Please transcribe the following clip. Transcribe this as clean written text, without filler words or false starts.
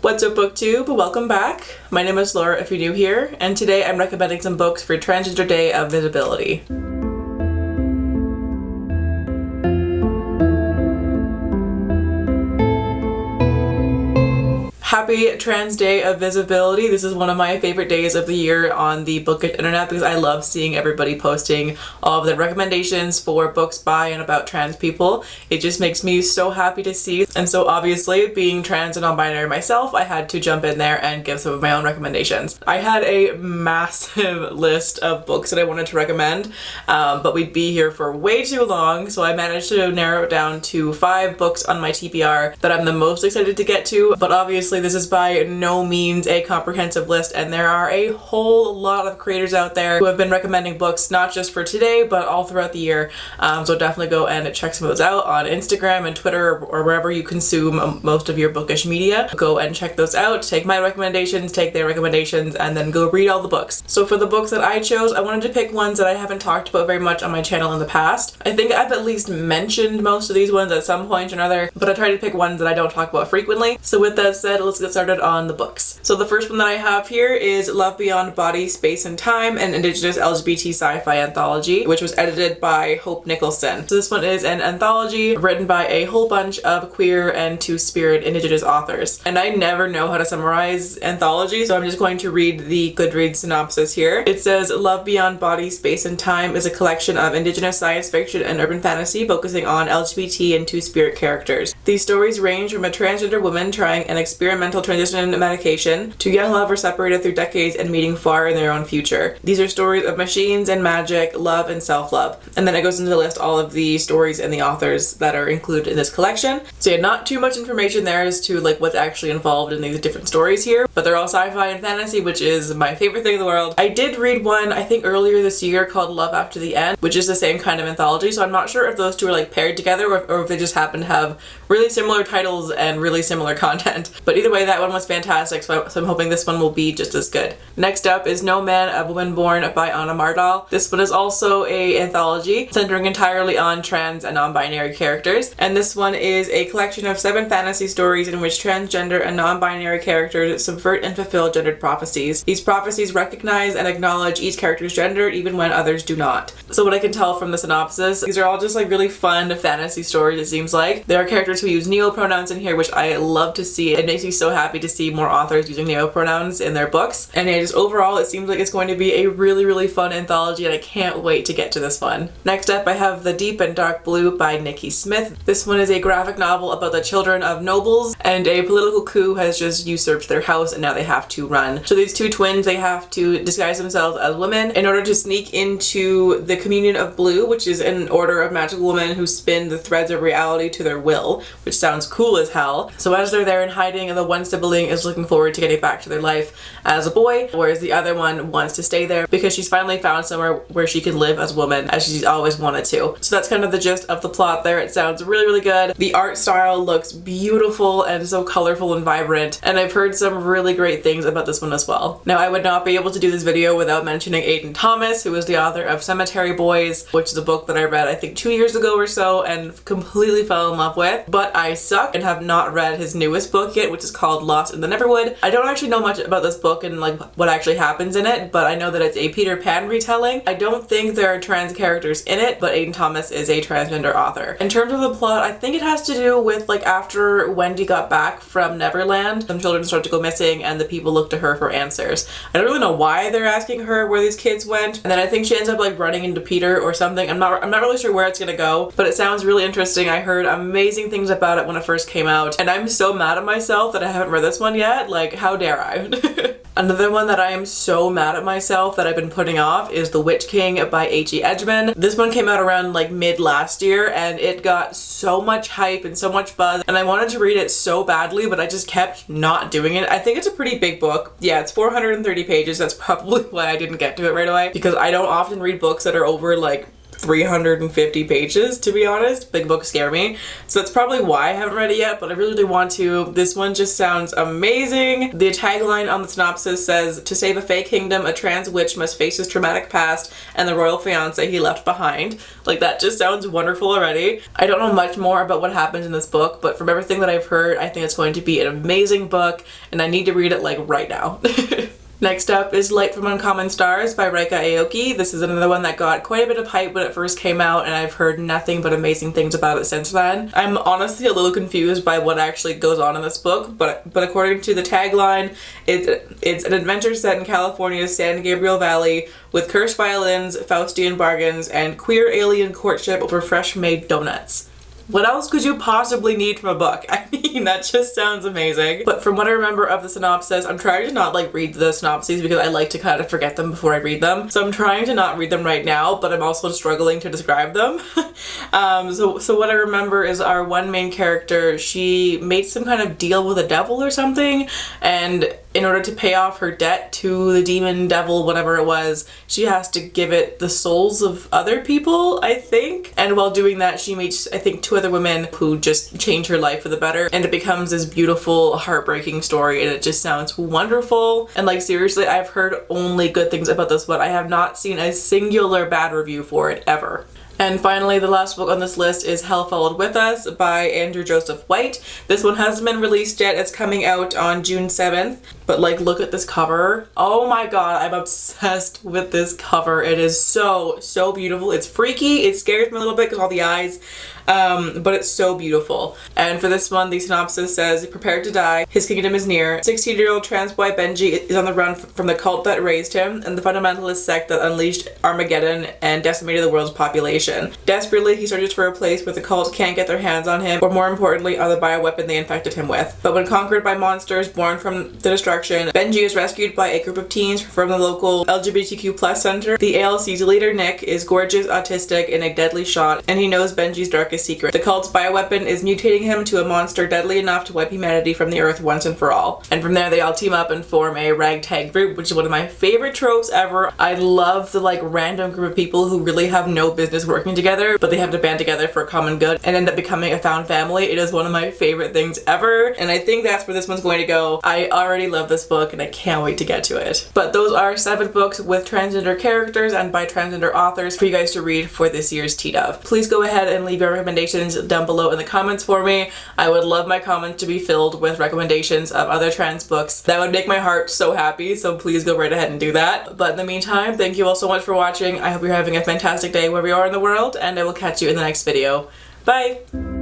What's up, booktube? Welcome back. My name is Laura if you're new here, and today I'm recommending some books for Transgender Day of Visibility. Happy Trans Day of Visibility. This is one of my favorite days of the year on the bookish internet because I love seeing everybody posting all of their recommendations for books by and about trans people. It just makes me so happy to see. And so obviously, being trans and non-binary myself, I had to jump in there and give some of my own recommendations. I had a massive list of books that I wanted to recommend, but we'd be here for way too long, so I managed to narrow it down to 5 books on my TBR that I'm the most excited to get to, but obviously this is by no means a comprehensive list, and there are a whole lot of creators out there who have been recommending books not just for today but all throughout the year, so definitely go and check some of those out on Instagram and Twitter or wherever you consume most of your bookish media. Go and check those out, take my recommendations, take their recommendations, and then go read all the books. So for the books that I chose, I wanted to pick ones that I haven't talked about very much on my channel in the past. I think I've at least mentioned most of these ones at some point or another, but I try to pick ones that I don't talk about frequently. So with that said, let's get started on the books. So the first one that I have here is Love Beyond Body, Space and Time, an Indigenous LGBT sci-fi anthology, which was edited by Nicholson. So this one is an anthology written by a whole bunch of queer and two-spirit Indigenous authors. And I never know how to summarize anthologies, so I'm just going to read the Goodreads synopsis here. It says, Love Beyond Body, Space and Time is a collection of Indigenous science fiction and urban fantasy focusing on LGBT and two-spirit characters. These stories range from a transgender woman trying an experimental transition medication to young lovers separated through decades and meeting far in their own future. These are stories of machines and magic, love and self-love. And then it goes into the list all of the stories and the authors that are included in this collection. So yeah, not too much information there as to like what's actually involved in these different stories here, but they're all sci-fi and fantasy, which is my favorite thing in the world. I did read one, I think earlier this year, called Love After the End, which is the same kind of anthology, so I'm not sure if those two are like paired together or if they just happen to have really similar titles and really similar content. But either way, that one was fantastic, so I'm hoping this one will be just as good. Next up is No Man, a Woman Born by Anna Mardoll. This one is also a anthology centering entirely on trans and non-binary characters, and this one is a collection of 7 fantasy stories in which transgender and non-binary characters subvert and fulfill gendered prophecies. These prophecies recognize and acknowledge each character's gender even when others do not. So what I can tell from the synopsis, these are all just like really fun fantasy stories, it seems like. There are characters who use neo-pronouns in here, which I love to see. It makes me so happy to see more authors using neo-pronouns in their books. And yeah, just overall, it seems like it's going to be a really fun anthology, and I can't wait to get to this one. Next up, I have The Deep and Dark Blue by Niki Smith. This one is a graphic novel about the children of nobles, and a political coup has just usurped their house, and now they have to run. So these two twins, they have to disguise themselves as women in order to sneak into the Communion of Blue, which is an order of magical women who spin the threads of reality to their will, which sounds cool as hell. So as they're there in hiding, the one sibling is looking forward to getting back to their life as a boy, whereas the other one wants to stay there because she's finally found somewhere where she can live as a woman as she's always wanted to. So that's kind of the gist of the plot there. It sounds really good. The art style looks beautiful and so colorful and vibrant, and I've heard some really great things about this one as well. Now, I would not be able to do this video without mentioning Aiden Thomas, who is the author of Cemetery Boys, which is a book that I read I think 2 years ago or so and completely fell in love with, but I suck and have not read his newest book yet, which is called Lost in the Neverwood. I don't actually know much about this book and like what actually happens in it, but I know that it's a Peter Pan retelling. I don't think there are trans characters in it, but Aiden Thomas is a transgender author. In terms of the plot, I think it has to do with like after Wendy got back from Neverland, some children start to go missing and the people look to her for answers. I don't really know why they're asking her where these kids went, and then I think she ends up like running into Peter or something. I'm not really sure where it's gonna go, but it sounds really interesting. I heard amazing things about it when it first came out, and I'm so mad at myself that I haven't read this one yet. Like, how dare I? Another one that I am so mad at myself that I've been putting off is The Witch King by H.E. Edgmon. This one came out around like mid last year, and it got so much hype and so much buzz, and I wanted to read it so badly, but I just kept not doing it. I think it's a pretty big book. Yeah, it's 430 pages. That's probably why I didn't get to it right away, because I don't often read books that are over like 350 pages, to be honest. Big books scare me. So that's probably why I haven't read it yet, but I really do want to. This one just sounds amazing. The tagline on the synopsis says, "To save a fey kingdom, a trans witch must face his traumatic past and the royal fiancé he left behind." Like, that just sounds wonderful already. I don't know much more about what happens in this book, but from everything that I've heard, I think it's going to be an amazing book, and I need to read it like right now. Next up is Light from Uncommon Stars by Ryka Aoki. This is another one that got quite a bit of hype when it first came out, and I've heard nothing but amazing things about it since then. I'm honestly a little confused by what actually goes on in this book, but according to the tagline, it's an adventure set in California's San Gabriel Valley with cursed violins, Faustian bargains, and queer alien courtship over fresh-made donuts. What else could you possibly need from a book? I mean, that just sounds amazing. But from what I remember of the synopsis, I'm trying to not like read the synopses because I like to kind of forget them before I read them. So I'm trying to not read them right now, but I'm also struggling to describe them. So what I remember is our one main character, she made some kind of deal with a devil or something, and in order to pay off her debt to the demon, devil, whatever it was, she has to give it the souls of other people, I think. And while doing that, she meets, I think, 2 other women who just change her life for the better, and it becomes this beautiful, heartbreaking story, and it just sounds wonderful. And like, seriously, I've heard only good things about this one. I have not seen a singular bad review for it, ever. And finally, the last book on this list is Hell Followed With Us by Andrew Joseph White. This one hasn't been released yet. It's coming out on June 7th. But like, look at this cover. Oh my god, I'm obsessed with this cover. It is so, so beautiful. It's freaky. It scares me a little bit because all the eyes. But it's so beautiful. And for this one, the synopsis says, "Prepared to die, his kingdom is near. 16-year-old trans boy Benji is on the run from the cult that raised him and the fundamentalist sect that unleashed Armageddon and decimated the world's population. Desperately, he searches for a place where the cult can't get their hands on him, or more importantly, on the bioweapon they infected him with. But when conquered by monsters born from the destruction, Benji is rescued by a group of teens from the local LGBTQ+ center. The ALC's leader, Nick, is gorgeous, autistic, and a deadly shot, and he knows Benji's darkest secret. The cult's bioweapon is mutating him to a monster deadly enough to wipe humanity from the earth once and for all." And from there, they all team up and form a ragtag group, which is one of my favorite tropes ever. I love the like random group of people who really have no business working together, but they have to band together for a common good and end up becoming a found family. It is one of my favorite things ever, and I think that's where this one's going to go. I already love this book and I can't wait to get to it. But those are 7 books with transgender characters and by transgender authors for you guys to read for this year's TDOV. Please go ahead and leave your recommendations down below in the comments for me. I would love my comments to be filled with recommendations of other trans books. That would make my heart so happy, so please go right ahead and do that. But in the meantime, thank you all so much for watching. I hope you're having a fantastic day wherever you are in the world, and I will catch you in the next video. Bye!